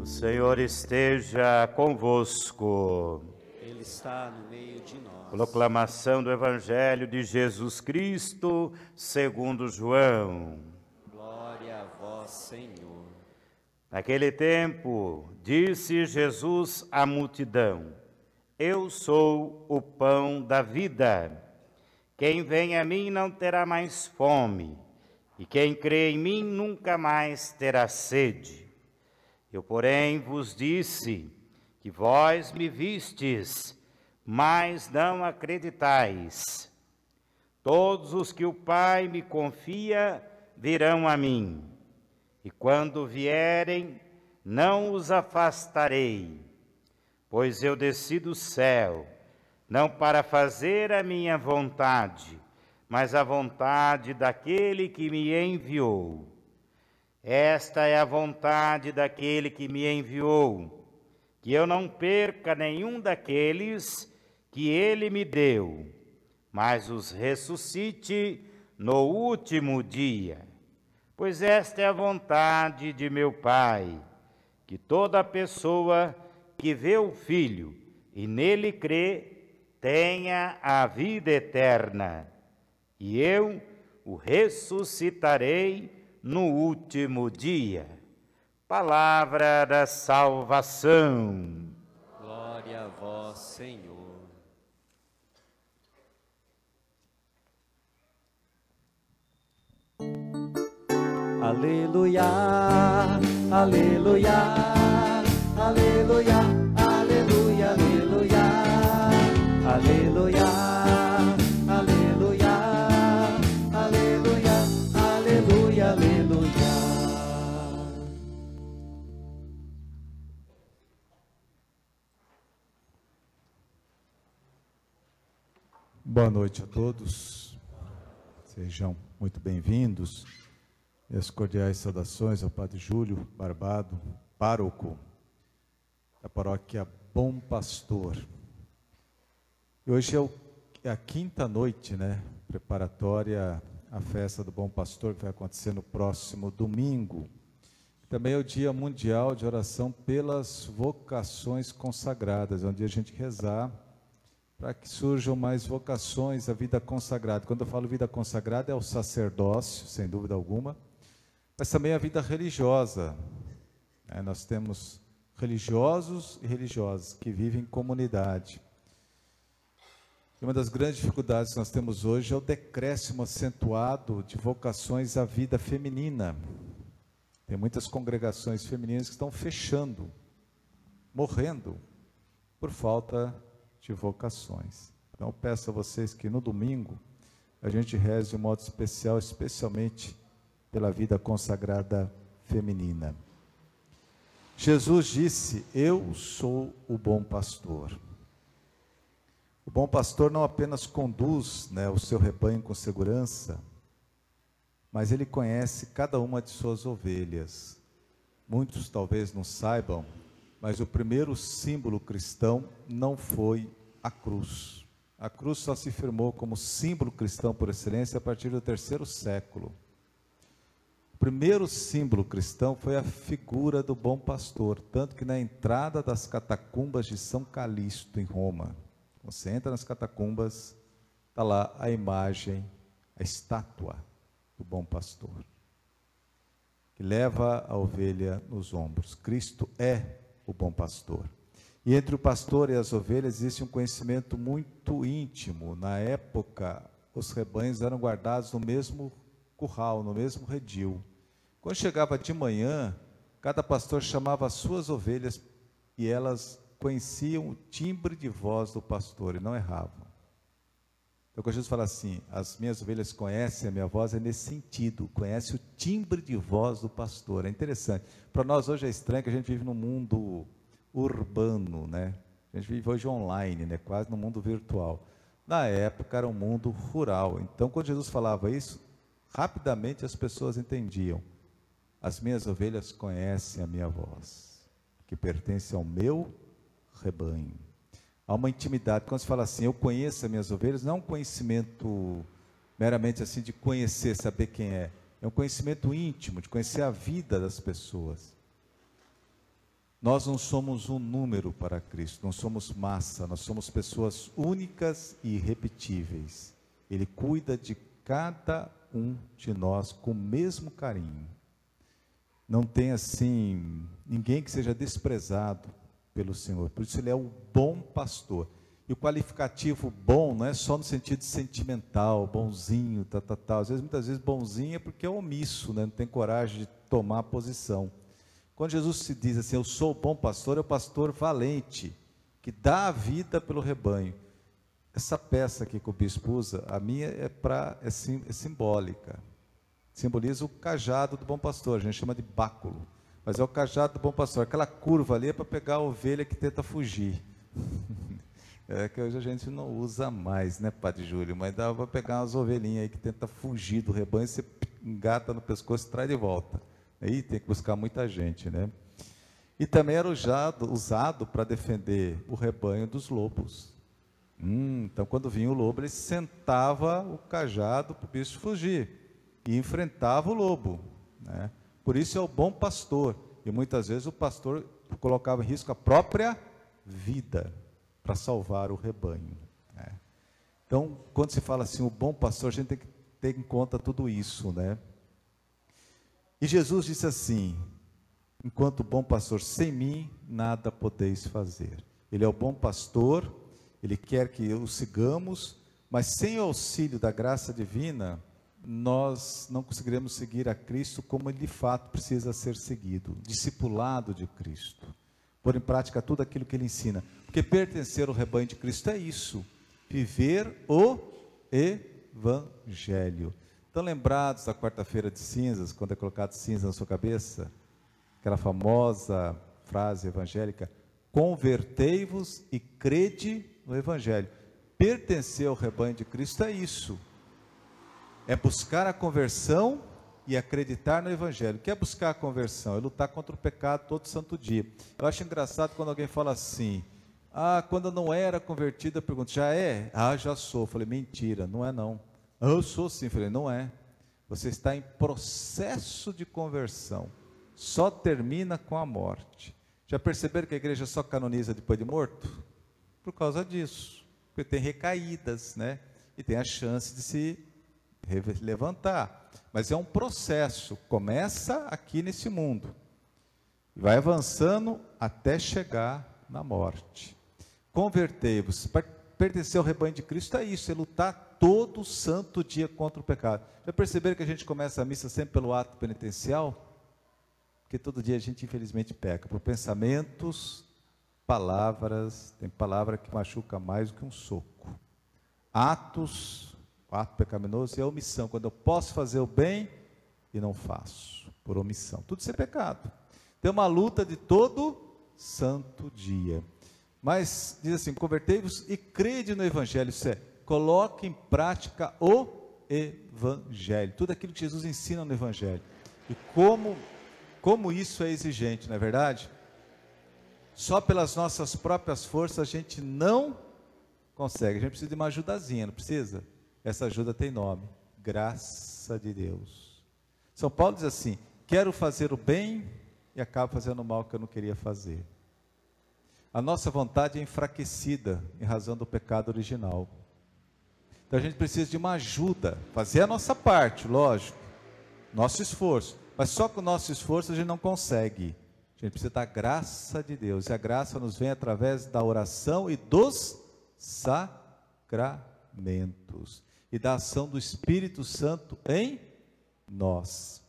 O Senhor esteja convosco. Ele está no meio de nós. Proclamação do Evangelho de Jesus Cristo, segundo João. Glória a vós, Senhor. Naquele tempo, disse Jesus à multidão: Eu sou o pão da vida. Quem vem a mim não terá mais fome, e quem crê em mim nunca mais terá sede. Eu, porém, vos disse que vós me vistes, mas não acreditais. Todos os que o Pai me confia virão a mim, e quando vierem, não os afastarei, pois eu desci do céu, não para fazer a minha vontade, mas a vontade daquele que me enviou. Esta é a vontade daquele que me enviou, que eu não perca nenhum daqueles que ele me deu, mas os ressuscite no último dia. Pois esta é a vontade de meu Pai, que toda pessoa que vê o Filho e nele crê, tenha a vida eterna, e eu o ressuscitarei no último dia. Palavra da salvação. Glória a vós, Senhor. Aleluia, aleluia, aleluia, aleluia, aleluia, aleluia, aleluia, aleluia, aleluia, aleluia. Boa noite a todos, sejam muito bem-vindos. Minhas cordiais saudações ao Padre Júlio Barbado, pároco da paróquia Bom Pastor. E hoje é a quinta noite, preparatória à festa do Bom Pastor, que vai acontecer no próximo domingo. Também é o Dia Mundial de Oração pelas Vocações Consagradas, onde a gente rezar para que surjam mais vocações à vida consagrada. Quando eu falo vida consagrada, é o sacerdócio, sem dúvida alguma, mas também a vida religiosa. Nós temos religiosos e religiosas que vivem em comunidade. E uma das grandes dificuldades que nós temos hoje é o decréscimo acentuado de vocações à vida feminina. Tem muitas congregações femininas que estão fechando, morrendo, por falta de vocações. Então eu peço a vocês que no domingo a gente reze de um modo especial, especialmente pela vida consagrada feminina. Jesus disse: Eu sou o bom pastor. O bom pastor não apenas conduz o seu rebanho com segurança, mas ele conhece cada uma de suas ovelhas. Muitos talvez não saibam, mas o primeiro símbolo cristão não foi a cruz. A cruz só se firmou como símbolo cristão por excelência a partir do terceiro século. O primeiro símbolo cristão foi a figura do bom pastor, tanto que na entrada das catacumbas de São Calixto, em Roma, você entra nas catacumbas, está lá a imagem, a estátua do bom pastor, que leva a ovelha nos ombros. Cristo é o bom pastor. E entre o pastor e as ovelhas existe um conhecimento muito íntimo. Na época, os rebanhos eram guardados no mesmo curral, no mesmo redil. Quando chegava de manhã, cada pastor chamava as suas ovelhas e elas conheciam o timbre de voz do pastor e não erravam. Então, quando Jesus fala assim, as minhas ovelhas conhecem a minha voz, é nesse sentido, conhece o timbre de voz do pastor. É interessante. Para nós hoje é estranho que a gente vive num mundo urbano, A gente vive hoje online, quase no mundo virtual. Na época era um mundo rural. Então, quando Jesus falava isso, rapidamente as pessoas entendiam. As minhas ovelhas conhecem a minha voz, que pertence ao meu rebanho. Há uma intimidade. Quando se fala assim, eu conheço as minhas ovelhas, não é um conhecimento meramente assim de conhecer, saber quem é. É um conhecimento íntimo, de conhecer a vida das pessoas. Nós não somos um número para Cristo, não somos massa, nós somos pessoas únicas e irrepetíveis. Ele cuida de cada um de nós com o mesmo carinho. Não tem assim, ninguém que seja desprezado pelo Senhor. Por isso ele é o bom pastor. E o qualificativo bom não é só no sentido sentimental, bonzinho, tal. Às vezes, muitas vezes bonzinho é porque é omisso, né? Não tem coragem de tomar posição. Quando Jesus se diz assim, eu sou o bom pastor, é o pastor valente, que dá a vida pelo rebanho. Essa peça aqui que o bispo usa, a minha é simbólica. Simboliza o cajado do bom pastor, a gente chama de báculo. Mas é o cajado do bom pastor. Aquela curva ali é para pegar a ovelha que tenta fugir. É que hoje a gente não usa mais, né, Padre Júlio? Mas dá para pegar umas ovelhinhas aí que tenta fugir do rebanho, você engata no pescoço e traz de volta. Aí tem que buscar muita gente, né? E também era usado para defender o rebanho dos lobos. Então, quando vinha o lobo, ele sentava o cajado para o bicho fugir e enfrentava o lobo, né? Por isso é o bom pastor. E muitas vezes o pastor colocava em risco a própria vida para salvar o rebanho, né? Então, quando se fala assim, o bom pastor, a gente tem que ter em conta tudo isso, né? E Jesus disse assim, enquanto bom pastor, sem mim nada podeis fazer. Ele é o bom pastor, ele quer que o sigamos, mas sem o auxílio da graça divina, nós não conseguiremos seguir a Cristo como ele de fato precisa ser seguido, discipulado de Cristo, pôr em prática tudo aquilo que ele ensina, porque pertencer ao rebanho de Cristo é isso, viver o Evangelho. Estão lembrados da quarta-feira de cinzas, quando é colocado cinza na sua cabeça? Aquela famosa frase evangélica, convertei-vos e crede no Evangelho. Pertencer ao rebanho de Cristo é isso, é buscar a conversão e acreditar no Evangelho. O que é buscar a conversão? É lutar contra o pecado todo santo dia. Eu acho engraçado quando alguém fala assim, quando eu não era convertido, eu pergunto, já é? Já sou. Eu falei, mentira, não é não. Eu sou sim. Eu falei, não é. Você está em processo de conversão. Só termina com a morte. Já perceberam que a igreja só canoniza depois de morto? Por causa disso. Porque tem recaídas, né? E tem a chance de se levantar. Mas é um processo. Começa aqui nesse mundo. Vai avançando até chegar na morte. Convertei-vos. Pertencer ao rebanho de Cristo é isso, é lutar todo santo dia contra o pecado. Já perceberam que a gente começa a missa sempre pelo ato penitencial? Porque todo dia a gente infelizmente peca, por pensamentos, palavras, tem palavra que machuca mais do que um soco. Atos, o ato pecaminoso é a omissão, quando eu posso fazer o bem e não faço, por omissão. Tudo isso é pecado. Tem uma luta de todo santo dia. Mas, diz assim, convertei-vos e crede no Evangelho, isso é, coloque em prática o Evangelho, tudo aquilo que Jesus ensina no Evangelho. E como isso é exigente, não é verdade? Só pelas nossas próprias forças a gente não consegue, a gente precisa de uma ajudazinha, não precisa? Essa ajuda tem nome, graça de Deus. São Paulo diz assim, quero fazer o bem e acabo fazendo o mal que eu não queria fazer. A nossa vontade é enfraquecida em razão do pecado original. Então a gente precisa de uma ajuda, fazer a nossa parte, lógico, nosso esforço. Mas só com o nosso esforço a gente não consegue. A gente precisa da graça de Deus. E a graça nos vem através da oração e dos sacramentos. E da ação do Espírito Santo em nós.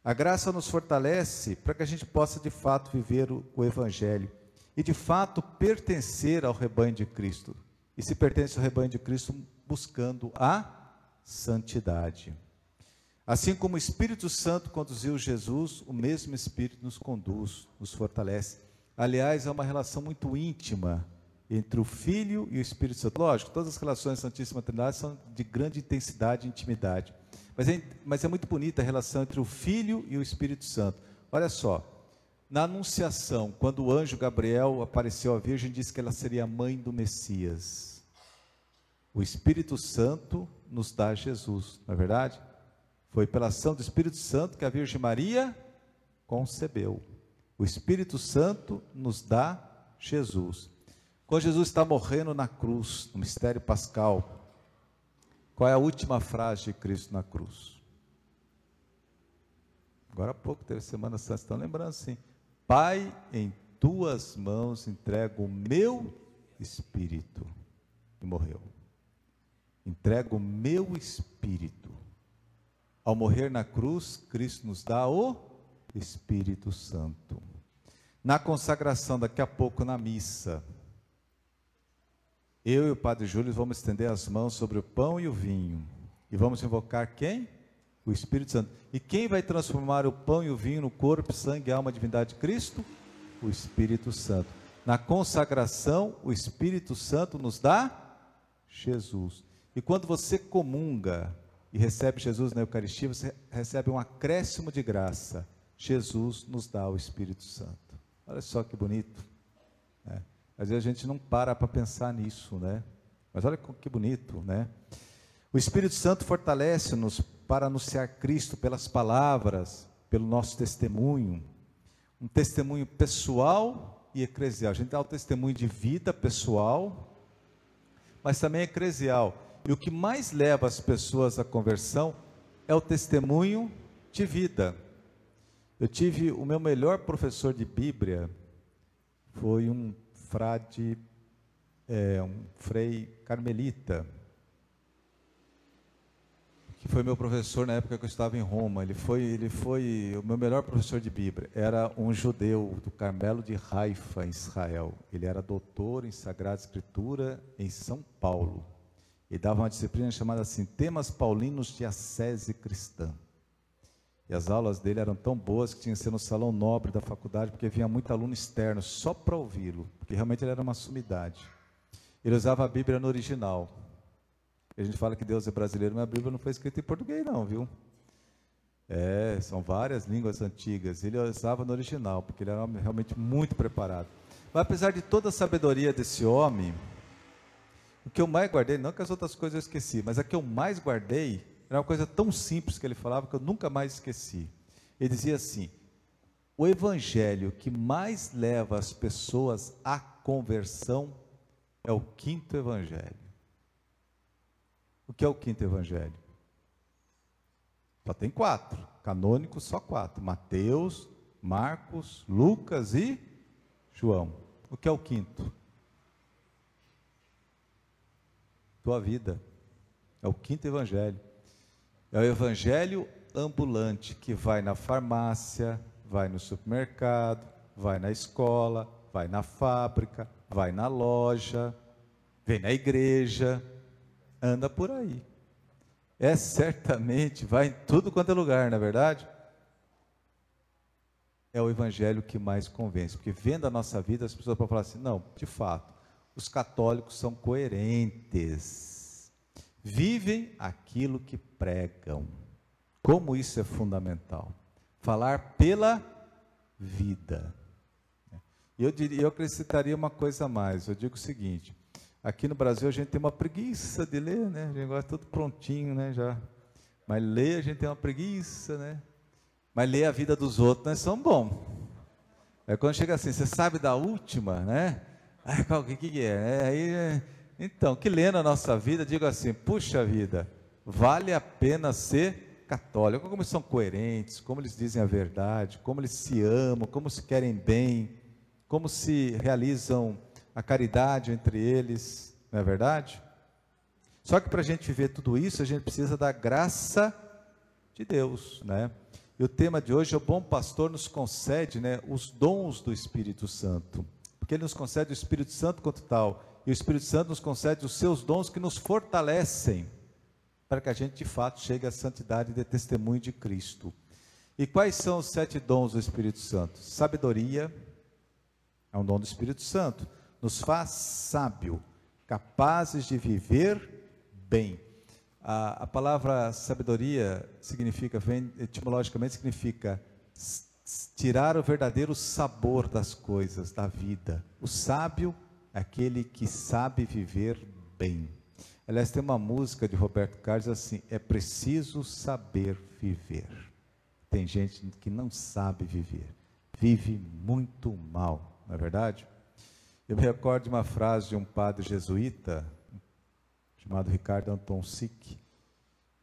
A graça nos fortalece para que a gente possa de fato viver o Evangelho. E de fato pertencer ao rebanho de Cristo. E se pertence ao rebanho de Cristo buscando a santidade. Assim como o Espírito Santo conduziu Jesus, o mesmo Espírito nos conduz, nos fortalece. Aliás, é uma relação muito íntima entre o Filho e o Espírito Santo. Lógico, todas as relações da Santíssima Trindade são de grande intensidade e intimidade. Mas é muito bonita a relação entre o Filho e o Espírito Santo. Olha só. Na Anunciação, quando o anjo Gabriel apareceu à Virgem, disse que ela seria a mãe do Messias. O Espírito Santo nos dá Jesus, não é verdade? Foi pela ação do Espírito Santo que a Virgem Maria concebeu. O Espírito Santo nos dá Jesus. Quando Jesus está morrendo na cruz, no mistério pascal, qual é a última frase de Cristo na cruz? Agora há pouco teve Semana Santa, estão lembrando assim: Pai, em tuas mãos entrego o meu espírito. E morreu. Entrego o meu espírito. Ao morrer na cruz, Cristo nos dá o Espírito Santo. Na consagração, daqui a pouco na missa, eu e o Padre Júlio vamos estender as mãos sobre o pão e o vinho. E vamos invocar quem? O Espírito Santo. E quem vai transformar o pão e o vinho no corpo, sangue, alma, divindade de Cristo? O Espírito Santo. Na consagração, o Espírito Santo nos dá Jesus. E quando você comunga e recebe Jesus na Eucaristia, você recebe um acréscimo de graça. Jesus nos dá o Espírito Santo. Olha só que bonito, né? Às vezes a gente não para pensar nisso, né? Mas olha que bonito, né? O Espírito Santo fortalece-nos para anunciar Cristo pelas palavras, pelo nosso testemunho. Um testemunho pessoal e eclesial. A gente dá o testemunho de vida pessoal, mas também eclesial. E o que mais leva as pessoas à conversão é o testemunho de vida. Eu tive o meu melhor professor de Bíblia, foi um frade, um frei carmelita, que foi meu professor na época que eu estava em Roma. Ele foi o meu melhor professor de Bíblia. Era um judeu do Carmelo de Haifa, em Israel. Ele era doutor em Sagrada Escritura em São Paulo. Ele dava uma disciplina chamada assim, Temas Paulinos de Ascese Cristã. E as aulas dele eram tão boas que tinha que ser no salão nobre da faculdade, porque vinha muito aluno externo só para ouvi-lo, porque realmente ele era uma sumidade. Ele usava a Bíblia no original. E a gente fala que Deus é brasileiro, mas a Bíblia não foi escrita em português não, viu? São várias línguas antigas. Ele usava no original, porque ele era realmente muito preparado. Mas apesar de toda a sabedoria desse homem, o que eu mais guardei, não que as outras coisas eu esqueci, mas a que eu mais guardei, era uma coisa tão simples que ele falava que eu nunca mais esqueci. Ele dizia assim: o evangelho que mais leva as pessoas à conversão é o quinto evangelho. O que é o quinto evangelho? Só tem 4, canônicos só 4, Mateus, Marcos, Lucas e João. O que é o quinto? Tua vida. É o quinto evangelho. É o evangelho ambulante que vai na farmácia, vai no supermercado, vai na escola, vai na fábrica, vai na loja, vem na igreja, anda por aí. Certamente, vai em tudo quanto é lugar, não é verdade? É o evangelho que mais convence, porque vendo a nossa vida, as pessoas podem falar assim, não, de fato, os católicos são coerentes. Vivem aquilo que pregam. Como isso é fundamental? Falar pela vida. Eu acrescentaria uma coisa a mais. Eu digo o seguinte: aqui no Brasil a gente tem uma preguiça de ler, né? A gente gosta tudo prontinho, né? Já. Mas ler a gente tem uma preguiça, né? Mas ler a vida dos outros, nós somos bons. Aí quando chega assim, você sabe da última, né? O que é? Então, que lendo a nossa vida, digo assim, puxa vida, vale a pena ser católico. Como eles são coerentes, como eles dizem a verdade, como eles se amam, como se querem bem, como se realizam a caridade entre eles, não é verdade? Só que para a gente viver tudo isso, a gente precisa da graça de Deus, né? E o tema de hoje, o bom pastor nos concede, né, os dons do Espírito Santo, porque ele nos concede o Espírito Santo quanto tal. E o Espírito Santo nos concede os seus dons que nos fortalecem para que a gente de fato chegue à santidade de testemunho de Cristo. E quais são os 7 dons do Espírito Santo? Sabedoria é um dom do Espírito Santo, nos faz sábio, capazes de viver bem. A palavra sabedoria etimologicamente significa tirar o verdadeiro sabor das coisas, da vida. O sábio aquele que sabe viver bem. Aliás, tem uma música de Roberto Carlos assim: é preciso saber viver. Tem gente que não sabe viver. vive muito mal, não é verdade? Eu me recordo de uma frase de um padre jesuíta, chamado Ricardo Anton Sick. Ele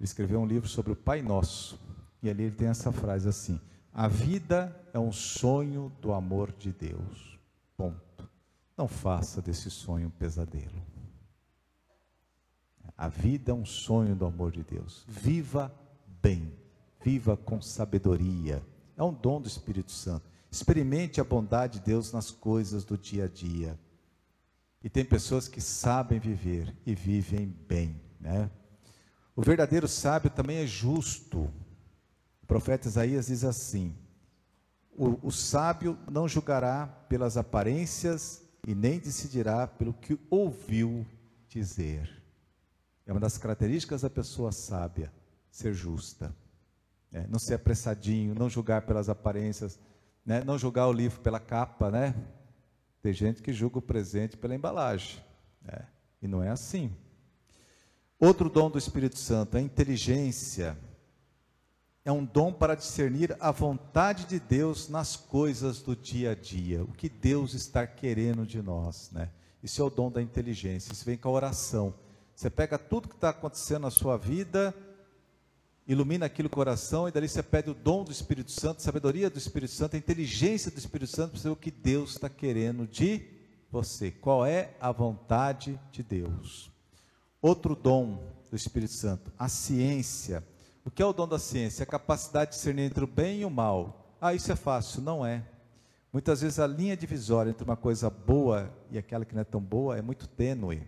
escreveu um livro sobre o Pai Nosso, e ali ele tem essa frase assim: a vida é um sonho do amor de Deus, ponto. Não faça desse sonho um pesadelo. A vida é um sonho do amor de Deus. Viva bem, viva com sabedoria. É um dom do Espírito Santo. Experimente a bondade de Deus nas coisas do dia a dia. E tem pessoas que sabem viver e vivem bem, né? O verdadeiro sábio também é justo. O profeta Isaías diz assim: o sábio não julgará pelas aparências e nem decidirá pelo que ouviu dizer. É uma das características da pessoa sábia, ser justa, não ser apressadinho, não julgar pelas aparências, né? Não julgar o livro pela capa, né? Tem gente que julga o presente pela embalagem, né? E não é assim. Outro dom do Espírito Santo, a inteligência, é um dom para discernir a vontade de Deus nas coisas do dia a dia, o que Deus está querendo de nós, né? Isso é o dom da inteligência, isso vem com a oração. Você pega tudo que está acontecendo na sua vida, ilumina aquilo com o coração, e dali você pede o dom do Espírito Santo, a sabedoria do Espírito Santo, a inteligência do Espírito Santo, para saber o que Deus está querendo de você. Qual é a vontade de Deus? Outro dom do Espírito Santo, a ciência. O que é o dom da ciência? A capacidade de discernir entre o bem e o mal. Isso é fácil, não é. Muitas vezes a linha divisória entre uma coisa boa e aquela que não é tão boa é muito tênue.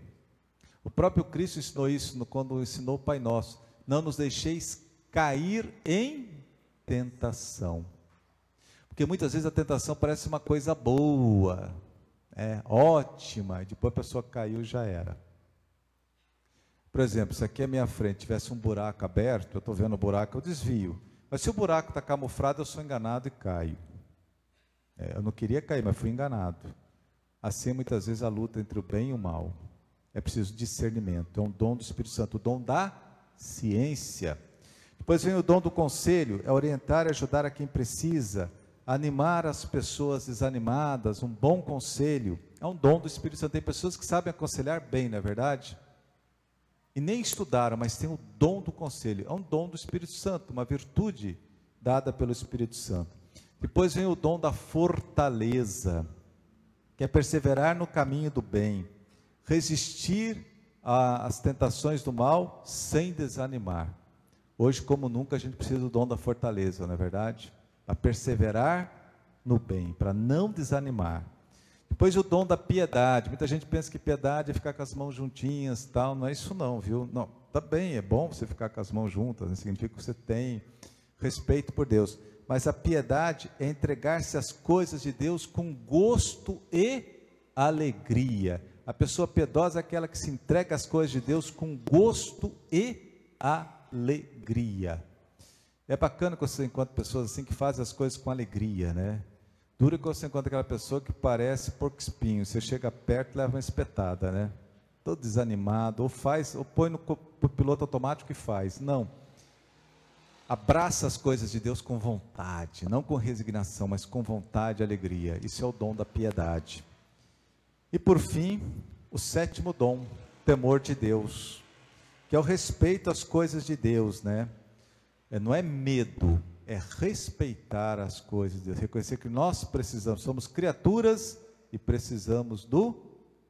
O próprio Cristo ensinou isso quando ensinou o Pai Nosso: não nos deixeis cair em tentação. Porque muitas vezes a tentação parece uma coisa boa, ótima, e depois a pessoa caiu e já era. Por exemplo, se aqui à minha frente tivesse um buraco aberto, eu estou vendo o buraco, eu desvio. Mas se o buraco está camuflado, eu sou enganado e caio. Eu não queria cair, mas fui enganado. Assim, muitas vezes, a luta entre o bem e o mal. É preciso discernimento, é um dom do Espírito Santo, o dom da ciência. Depois vem o dom do conselho, é orientar e ajudar a quem precisa, animar as pessoas desanimadas, um bom conselho. É um dom do Espírito Santo. Tem pessoas que sabem aconselhar bem, não é verdade? E nem estudaram, mas tem o dom do conselho. É um dom do Espírito Santo, uma virtude dada pelo Espírito Santo. Depois vem o dom da fortaleza, que é perseverar no caminho do bem, resistir às tentações do mal sem desanimar. Hoje, como nunca, a gente precisa do dom da fortaleza, não é verdade? Para perseverar no bem, para não desanimar. Depois o dom da piedade. Muita gente pensa que piedade é ficar com as mãos juntinhas, tal. Não é isso não, viu? Não, tá bem, é bom você ficar com as mãos juntas, né? Significa que você tem respeito por Deus. Mas a piedade é entregar-se às coisas de Deus com gosto e alegria. A pessoa piedosa é aquela que se entrega às coisas de Deus com gosto e alegria. É bacana quando você encontra pessoas assim que fazem as coisas com alegria, né? Dura quando você encontra aquela pessoa que parece porco-espinho. Você chega perto e leva uma espetada, né? Todo desanimado, ou põe no piloto automático e faz. Não. Abraça as coisas de Deus com vontade, não com resignação, mas com vontade e alegria. Isso é o dom da piedade. E por fim, o sétimo dom, temor de Deus, que é o respeito às coisas de Deus, né? Não é medo, é respeitar as coisas de Deus, reconhecer que nós precisamos, somos criaturas e precisamos do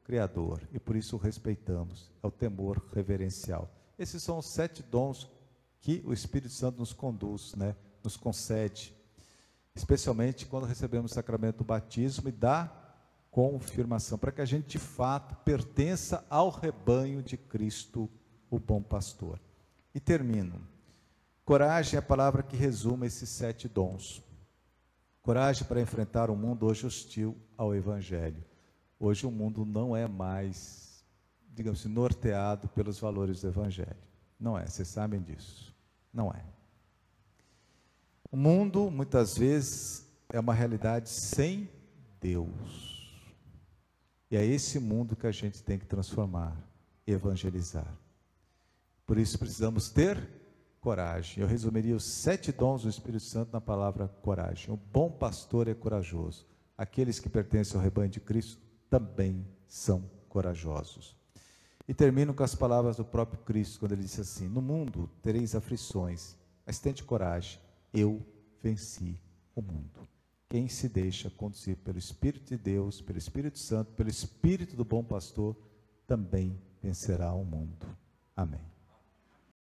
Criador, e por isso o respeitamos, é o temor reverencial. Esses são os 7 dons que o Espírito Santo nos conduz, né? Nos concede, especialmente quando recebemos o sacramento do batismo e da confirmação, para que a gente de fato pertença ao rebanho de Cristo, o bom pastor. E termino. Coragem é a palavra que resume esses 7 dons. Coragem para enfrentar um mundo hoje hostil ao Evangelho. Hoje o mundo não é mais, digamos assim, norteado pelos valores do Evangelho. Não é, vocês sabem disso. Não é. O mundo, muitas vezes, é uma realidade sem Deus. E é esse mundo que a gente tem que transformar, evangelizar. Por isso precisamos ter coragem. Eu resumiria os 7 dons do Espírito Santo na palavra coragem. O bom pastor é corajoso. Aqueles que pertencem ao rebanho de Cristo também são corajosos. E termino com as palavras do próprio Cristo, quando ele disse assim: no mundo tereis aflições, mas tende coragem, eu venci o mundo. Quem se deixa conduzir pelo Espírito de Deus, pelo Espírito Santo, pelo Espírito do bom pastor, também vencerá o mundo. Amém.